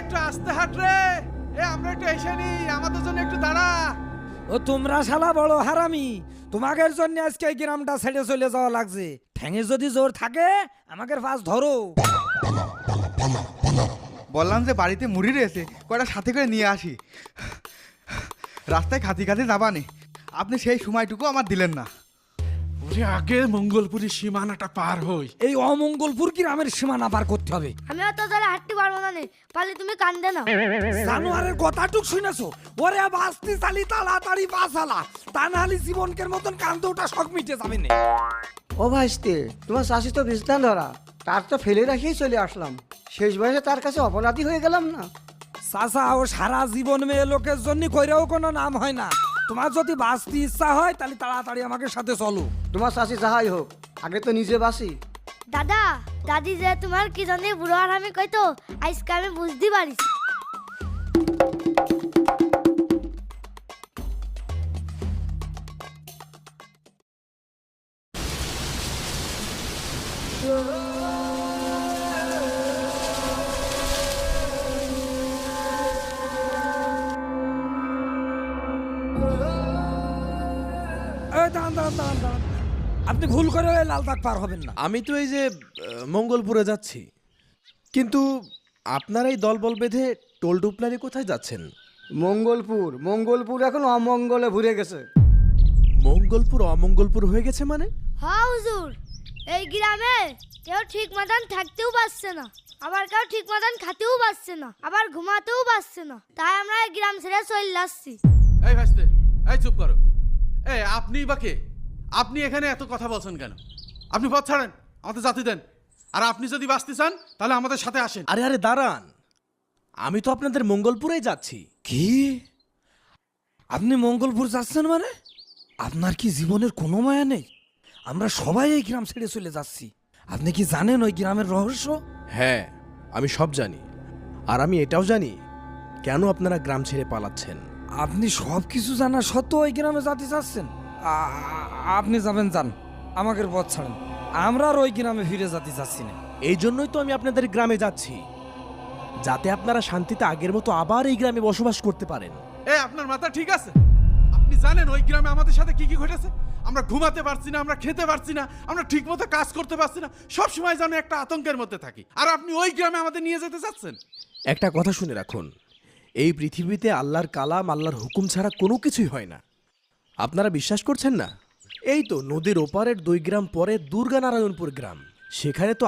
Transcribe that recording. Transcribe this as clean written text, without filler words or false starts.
একটু আস্তে হাঁট রে। আমরা একটু এসে নি, আমাদের জন্য একটু দাঁড়া। ও তোমরা শালা বড় হারামি, তোমাদের জন্য আজকে এই গ্রামটা ছেড়ে চলে যাওয়া লাগছে। ঠ্যাঙে যদি জোর থাকে আমাকে পাশ ধরো। বললাম যে বাড়িতে মুড়ি রয়েছে, কয়টা সাথে করে নিয়ে আসি। রাস্তায় খাতি খাতি যাবানে, আপনি সেই সময়টুকু আমার দিলেন না। ওরে আগে মঙ্গলপুরি সীমানাটা পার হই। এই অমঙ্গলপুর গ্রামের সীমানা পার করতে হবে। আমি অত ধরে হাঁটতে পারবো না নে, পারলে তুমি কান্দে না। জানোয়ারের কথাটুক শুনেছো? ওরে বাস্তি চালি তাড়াতাড়ি বাঁচালা, তা নাহলে জীবনকের মতন কান্দে ওটা শখ মিটে যাবে না। ও ভাইস্তে, তোমার শাশি তো বিছনান ধরা, তার তো ফেলে রাখিয়ে চলে আসলাম। শেষ বয়সে তার কাছে অপরাধী হয়ে গেলাম না? চাচা, ও সারা জীবন মেয়ে লোকের জন্য কইরেও কোনো নাম হয় না। তোমার যদি বাঁচতে ইচ্ছা হয় তাহলে তাড়াতাড়ি আমাকে সাথে চলো। তোমার শাশি যাহাই হোক, আগে তো নিজে বাসি। দাদা দাদি যে তোমার কি জানি বুড়ো আর আমি কইতো আজকে আমি বুঝতে পারিস। এই দাঁড়ান দাঁড়ান দাঁড়ান দাঁড়ান, আপনি ভুল করে ওই লাল দাগ পার হবেন না। আমি তো এই যে মঙ্গলপুরে যাচ্ছি, কিন্তু আপনারা এই দলবল বেঁধে টোল টুপলারি কোথায় যাচ্ছেন? মঙ্গলপুর মঙ্গলপুর এখন অমঙ্গলে ভরে গেছে। মঙ্গলপুর অমঙ্গলপুর হয়ে গেছে মানে? হ্যাঁ হুজুর, এই গ্রামে কেউ ঠিক মতন থাকতেও পারছে না, আবার কেউ ঠিক মতন খেতেও পারছে না, আবার ঘুমাতেও পারছে না। তাই আমরা এই গ্রাম ছেড়ে চলে যাচ্ছি। এই ভাসতে, এই চুপ করো। এই আপনি বা কে? আপনি এখানে এত কথা বলছেন কেন? আপনি পথ ছাড়েন, আমাদের জাতি দেন। আর আপনি যদি বাঁচতে চান তাহলে আমাদের সাথে আসেন। আরে আরে দাঁড়ান, আমি তো আপনাদের মঙ্গলপুরেই যাচ্ছি। কি? আপনি মঙ্গলপুর যাচ্ছেন মানে? আপনার কি জীবনের কোনো মায়া নেই? আমরা সবাই এই গ্রাম ছেড়ে চলে যাচ্ছি। আপনি কি জানেন ওই গ্রামের রহস্য? হ্যাঁ, আমি সব জানি। আর আমি এটাও জানি কেন আপনারা গ্রাম ছেড়ে পালাচ্ছেন। আপনি সব কিছু জানা সত্ত্বেও ওই গ্রামে যেতে চাচ্ছেন? আপনি যাবেন, যান, আমাকে পথ ছাড়েন। আমরা আর ওই গ্রামে ফিরে যেতে চাচ্ছি না। এই জন্যই তো আমি আপনাদের গ্রামে যাচ্ছি, যাতে আপনারা শান্তিতে আগের মতো আবার এই গ্রামে বসবাস করতে পারেন। আপনার মাথা ঠিক আছে? আপনি জানেন ওই গ্রামে আমাদের সাথে কি কি ঘটেছে? আমরা ঘুমাতে পারছি না, আমরা খেতে পারছি না, আমরা ঠিক মতো কাজ করতে পারছি না, সব সময় যেন একটা আতঙ্কের মধ্যে থাকি। আর আপনি ওই গ্রামে আমাদের নিয়ে যেতে চাচ্ছেন? একটা কথা শুনে রাখুন, এই পৃথিবীতে আল্লাহর কালাম, আল্লাহর হুকুম ছাড়া কোনো কিছুই হয় না। আপনারা বিশ্বাস করছেন না? এই তো নদীর ওপারের 2 গ্রাম পরে দুর্গানারায়ণপুর গ্রাম, সেখানে তো